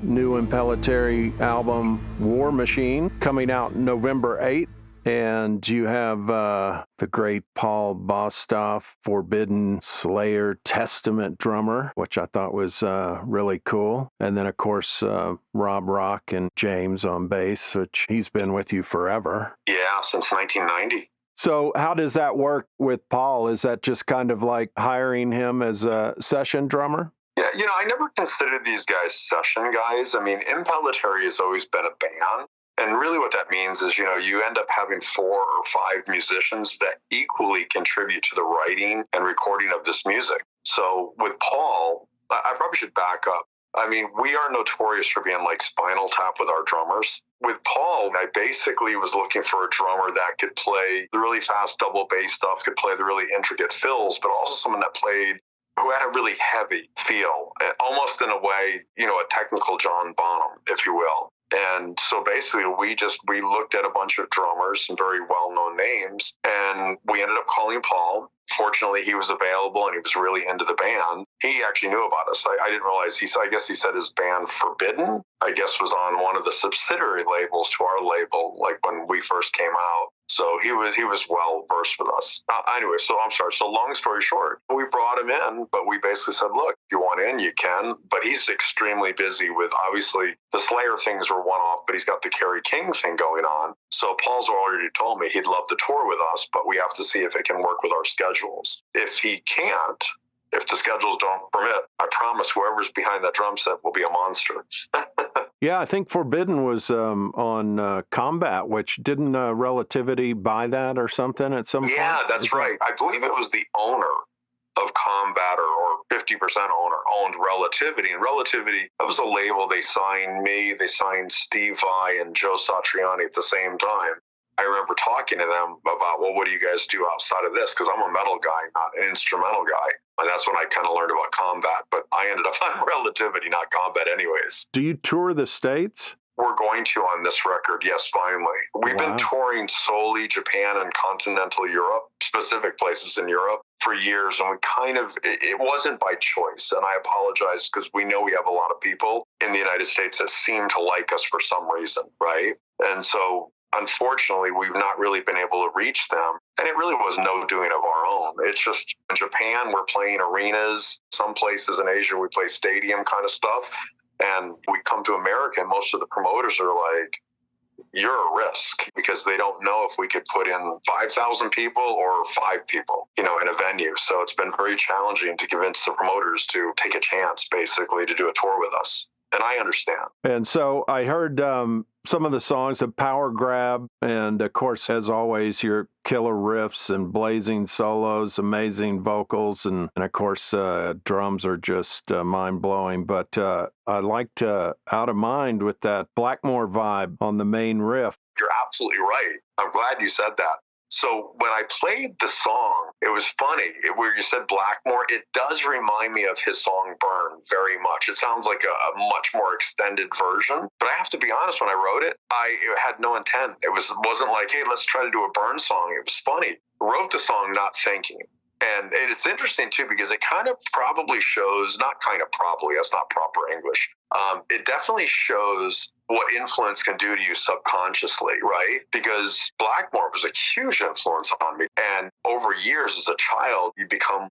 new Impellitteri album, War Machine, coming out November 8th. And you have the great Paul Bostaph, Forbidden Slayer Testament drummer, which I thought was really cool. And then, of course, Rob Rock and James on bass, which he's been with you forever. Yeah, since 1990. So how does that work with Paul? Is that just kind of like hiring him as a session drummer? Yeah, I never considered these guys session guys. I mean, Impellitteri has always been a band. And really what that means is, you end up having 4 or 5 musicians that equally contribute to the writing and recording of this music. So with Paul, I probably should back up. I mean, we are notorious for being like Spinal Tap with our drummers. With Paul, I basically was looking for a drummer that could play the really fast double bass stuff, could play the really intricate fills, but also someone that played who had a really heavy feel, almost in a way, a technical John Bonham, if you will. And so basically we looked at a bunch of drummers, some very well-known names, and we ended up calling Paul. Fortunately, he was available and he was really into the band. He actually knew about us. I didn't realize I guess he said his band Forbidden, was on one of the subsidiary labels to our label, like when we first came out. So he was well versed with us. Anyway, so I'm sorry. So long story short, we brought him in, but we basically said, look, if you want in, you can. But he's extremely busy with, obviously, the Slayer things were one-off, but he's got the Kerry King thing going on. So Paul's already told me he'd love to tour with us, but we have to see if it can work with our schedules. If he can't, if the schedules don't permit, I promise whoever's behind that drum set will be a monster. Yeah, I think Forbidden was on Combat, which didn't Relativity buy that or something at some point? Yeah, that's right. I believe it was the owner of Combat or 50% owner owned Relativity. And Relativity, that was a label. They signed me, they signed Steve Vai and Joe Satriani at the same time. I remember talking to them about, well, what do you guys do outside of this? Because I'm a metal guy, not an instrumental guy. And that's when I kind of learned about Combat. But I ended up on Relativity, not Combat anyways. Do you tour the States? We're going to on this record, yes, finally. We've been touring solely Japan and continental Europe, specific places in Europe, for years. And it wasn't by choice. And I apologize because we know we have a lot of people in the United States that seem to like us for some reason, right? And so unfortunately, we've not really been able to reach them. And it really was no doing of our own. It's just in Japan, we're playing arenas. Some places in Asia, we play stadium kind of stuff. And we come to America, and most of the promoters are like, you're a risk, because they don't know if we could put in 5,000 people or 5 people, in a venue. So it's been very challenging to convince the promoters to take a chance, basically, to do a tour with us. And I understand. And so I heard some of the songs of Power Grab, and of course, as always, your killer riffs and blazing solos, amazing vocals, and of course, drums are just mind-blowing. But I liked Out of Mind with that Blackmore vibe on the main riff. You're absolutely right. I'm glad you said that. So when I played the song, it was funny. Where you said Blackmore, it does remind me of his song Burn very much. It sounds like a much more extended version. But I have to be honest, when I wrote it, I had no intent. It wasn't like, hey, let's try to do a Burn song. It was funny. Wrote the song not thinking. And it's interesting, too, because it kind of probably shows, not kind of probably, that's not proper English. It definitely shows what influence can do to you subconsciously, right? Because Blackmore was a huge influence on me. And over years as a child, you become,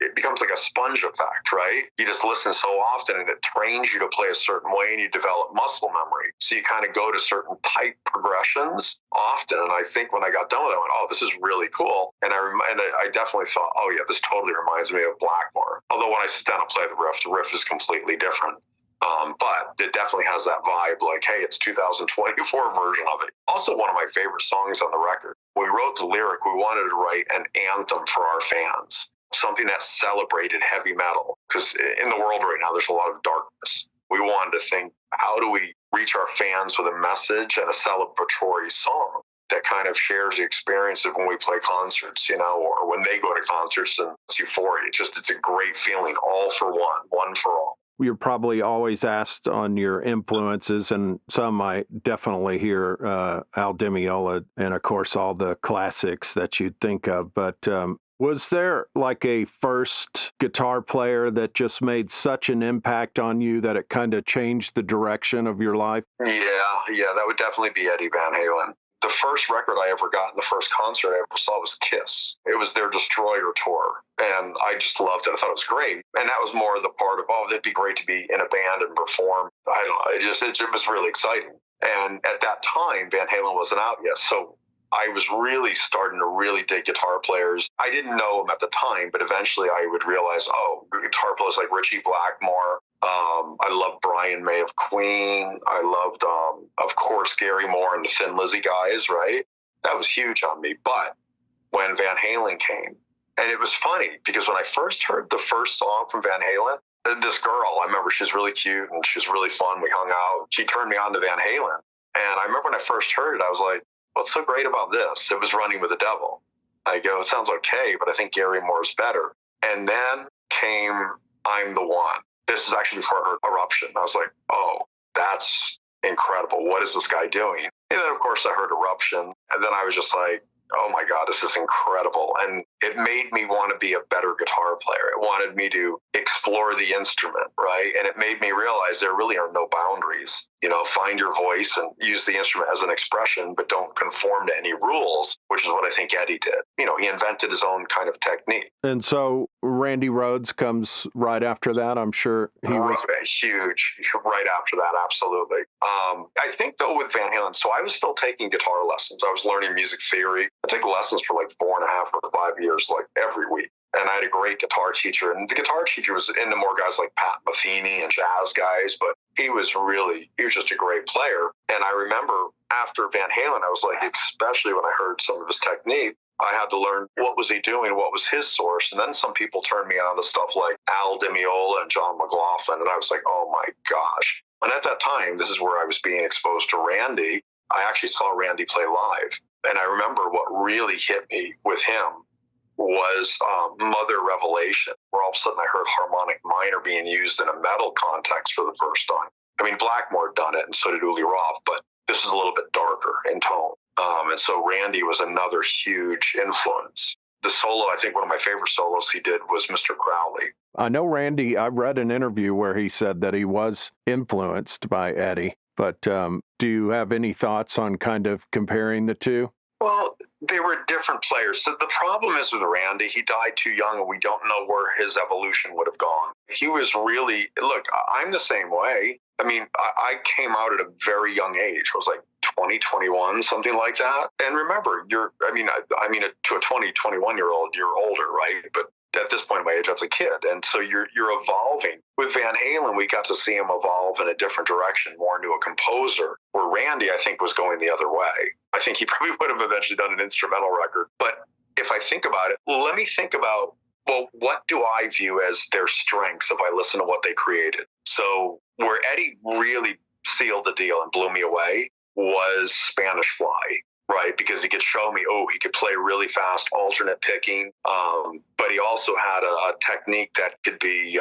it becomes like a sponge effect, right? You just listen so often and it trains you to play a certain way and you develop muscle memory. So you kind of go to certain tight progressions often. And I think when I got done with it, I went, oh, this is really cool. And I definitely thought, oh yeah, this totally reminds me of Blackmore. Although when I sit down and play the riff is completely different. But it definitely has that vibe, like, hey, it's 2024 version of it. Also, one of my favorite songs on the record. When we wrote the lyric, we wanted to write an anthem for our fans, something that celebrated heavy metal. Because in the world right now, there's a lot of darkness. We wanted to think, how do we reach our fans with a message and a celebratory song that kind of shares the experience of when we play concerts, or when they go to concerts, and it's euphoria. It's a great feeling, all for one for all. You're probably always asked on your influences, and some I definitely hear Al Di Meola, and of course all the classics that you'd think of. But Was there like a first guitar player that just made such an impact on you that it kind of changed the direction of your life? Yeah, that would definitely be Eddie Van Halen. The first record I ever got and the first concert I ever saw was Kiss. It was their Destroyer tour, and I just loved it. I thought it was great. And that was more the part of, oh, it'd be great to be in a band and perform. I don't know, it was really exciting. And at that time, Van Halen wasn't out yet, so I was really starting to really dig guitar players. I didn't know them at the time, but eventually I would realize, oh, guitar players like Ritchie Blackmore. I loved Brian May of Queen. I loved, of course, Gary Moore and the Thin Lizzy guys, right? That was huge on me. But when Van Halen came, and it was funny because when I first heard the first song from Van Halen, this girl, I remember she was really cute and she was really fun. We hung out. She turned me on to Van Halen. And I remember when I first heard it, I was like, what's so great about this? It was Running with the Devil. I go, it sounds okay, but I think Gary Moore's better. And then came I'm the One. This is actually before I heard Eruption. I was like, oh, that's incredible. What is this guy doing? And then, of course, I heard Eruption. And then I was just like, oh my God, this is incredible. And it made me want to be a better guitar player. It wanted me to explore the instrument, right? And it made me realize there really are no boundaries. You know, find your voice and use the instrument as an expression, but don't conform to any rules, which is what I think Eddie did. You know, he invented his own kind of technique. And so Randy Rhoads comes right after that. I'm sure he was huge right after that. Absolutely. I think though with Van Halen, so I was still taking guitar lessons. I was learning music theory. I took lessons for like 4.5 or 5 years, like every week. And I had a great guitar teacher. And the guitar teacher was into more guys like Pat Metheny and jazz guys, but he was just a great player. And I remember after Van Halen, I was like, especially when I heard some of his technique, I had to learn what was he doing, what was his source. And then some people turned me on to stuff like Al Di Meola and John McLaughlin. And I was like, oh my gosh. And at that time, this is where I was being exposed to Randy. I actually saw Randy play live. And I remember what really hit me with him was Mother Revelation, where all of a sudden I heard harmonic minor being used in a metal context for the first time. I mean, Blackmore had done it, and so did Uli Roth, but this is a little bit darker in tone. And so Randy was another huge influence. The solo, I think one of my favorite solos he did was Mr. Crowley. I know Randy, I read an interview where he said that he was influenced by Eddie, but do you have any thoughts on kind of comparing the two? Well, they were different players. So the problem is with Randy, he died too young and we don't know where his evolution would have gone. He was really, look, I'm the same way. I mean, I came out at a very young age. I was like 20, 21, something like that. And remember, to a 20, 21-year-old, you're older, right? But at this point in my age, I was a kid. And so you're evolving. With Van Halen, we got to see him evolve in a different direction, more into a composer, where Randy, I think, was going the other way. I think he probably would have eventually done an instrumental record. But if I think about it, let me think about, well, what do I view as their strengths if I listen to what they created? So where Eddie really sealed the deal and blew me away was Spanish Fly. Right, because he could show me, he could play really fast alternate picking, but he also had a technique that could be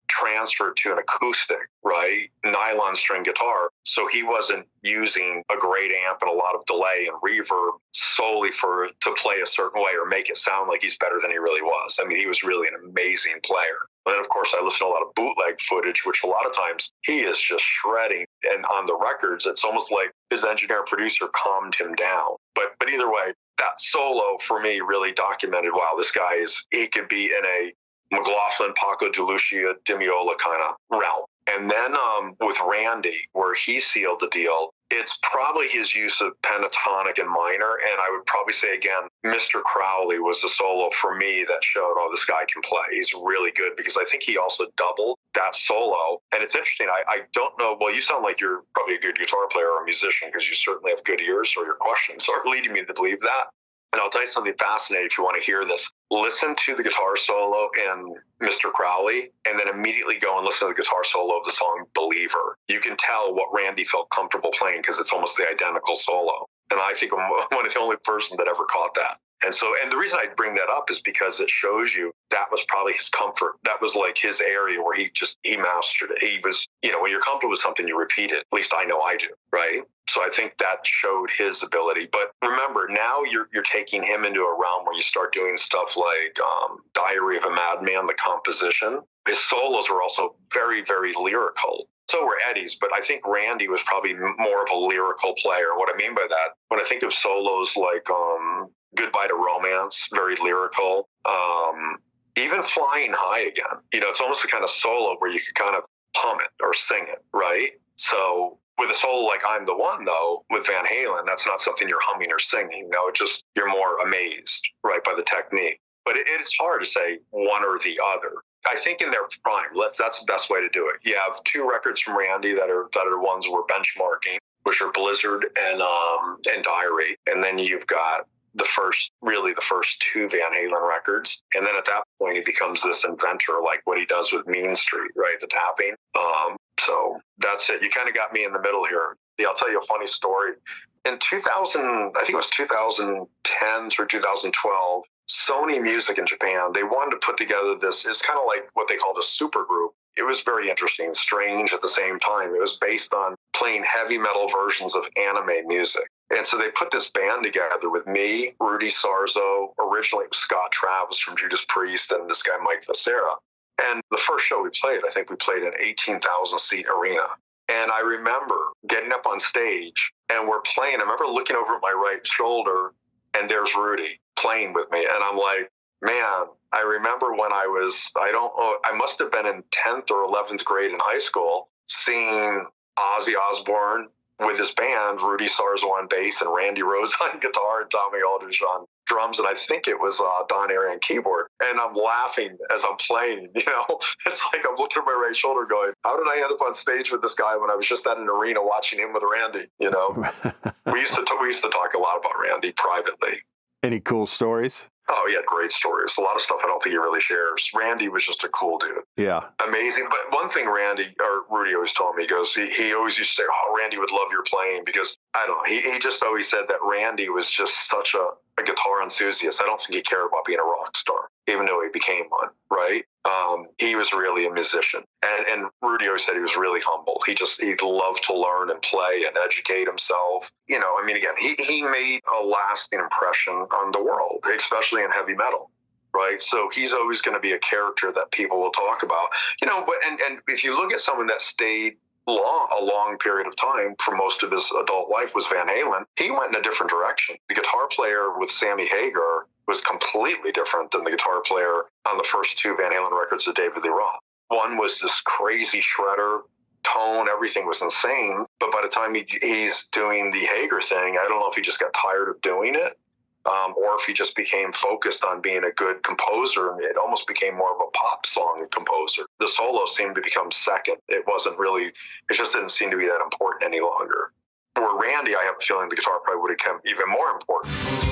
transferred to an acoustic, right, nylon string guitar. So he wasn't using a great amp and a lot of delay and reverb solely to play a certain way or make it sound like he's better than he really was. I mean, he was really an amazing player. And then, of course, I listen to a lot of bootleg footage, which a lot of times he is just shredding. And on the records, it's almost like his engineer-producer calmed him down. But either way, that solo for me really documented, wow, this guy he could be in a McLaughlin, Paco de Lucia, Di Meola kind of realm. And then with Randy, where he sealed the deal, it's probably his use of pentatonic and minor. And I would probably say, again, Mr. Crowley was the solo for me that showed, this guy can play. He's really good because I think he also doubled that solo. And it's interesting. I don't know. Well, you sound like you're probably a good guitar player or a musician because you certainly have good ears, or your questions are leading me to believe that. And I'll tell you something fascinating if you want to hear this. Listen to the guitar solo in Mr. Crowley, and then immediately go and listen to the guitar solo of the song Believer. You can tell what Randy felt comfortable playing because it's almost the identical solo. And I think I'm one of the only person that ever caught that. And so, and the reason I bring that up is because it shows you that was probably his comfort. That was like his area where he mastered it. He was, when you're comfortable with something, you repeat it. At least I know I do, right? So I think that showed his ability. But remember, now you're taking him into a realm where you start doing stuff like Diary of a Madman, the composition. His solos were also very, very lyrical. So were Eddie's, but I think Randy was probably more of a lyrical player. What I mean by that, when I think of solos like Goodbye to Romance, very lyrical. Even Flying High Again, it's almost a kind of solo where you could kind of hum it or sing it, right? So with a solo like I'm the One, though, with Van Halen, that's not something you're humming or singing. No, you're more amazed, right, by the technique. But it's hard to say one or the other. I think in their prime, that's the best way to do it. You have two records from Randy that are ones we're benchmarking, which are Blizzard and Diary. And then you've got the first two Van Halen records. And then at that point, he becomes this inventor, like what he does with Mean Street, right? The tapping. So that's it. You kind of got me in the middle here. Yeah, I'll tell you a funny story. In 2000, I think it was 2010 through 2012, Sony Music in Japan, they wanted to put together this, it's kind of like what they called a super group. It was very interesting, strange at the same time. It was based on playing heavy metal versions of anime music. And so they put this band together with me, Rudy, Sarzo, originally it was Scott Travis from Judas Priest, and this guy Mike Becerra. And the first show we played, I think we played an 18,000-seat arena. And I remember getting up on stage and we're playing. I remember looking over at my right shoulder and there's Rudy playing with me. And I'm like, man, I remember when I must have been in 10th or 11th grade in high school, seeing Ozzy Osbourne with his band, Rudy Sarzo on bass and Randy Rhoads on guitar and Tommy Aldridge on drums. And I think it was Don Airy on keyboard. And I'm laughing as I'm playing, It's like I'm looking at my right shoulder going, how did I end up on stage with this guy when I was just at an arena watching him with Randy, We used to talk a lot about Randy privately. Any cool stories? Oh, he had great stories. A lot of stuff I don't think he really shares. Randy was just a cool dude. Yeah. Amazing. But one thing Rudy always told me, he goes, he always used to say, oh, Randy would love your playing because, I don't know, he just always said that Randy was just such a guitar enthusiast. I don't think he cared about being a rock star, even though he became one, right? He was really a musician. And Rudy always said he was really humble. He loved to learn and play and educate himself. Again, he made a lasting impression on the world, especially in heavy metal, right? So he's always going to be a character that people will talk about, but and if you look at someone that stayed a long period of time for most of his adult life was Van Halen, he went in a different direction. The guitar player with Sammy Hagar was completely different than the guitar player on the first two Van Halen records of David Lee Roth. One was this crazy shredder, tone, everything was insane. But by the time he's doing the Hagar thing, I don't know if he just got tired of doing it, or if he just became focused on being a good composer, and it almost became more of a pop song composer. The solo seemed to become second. It just didn't seem to be that important any longer. For Randy, I have a feeling the guitar probably would have become even more important.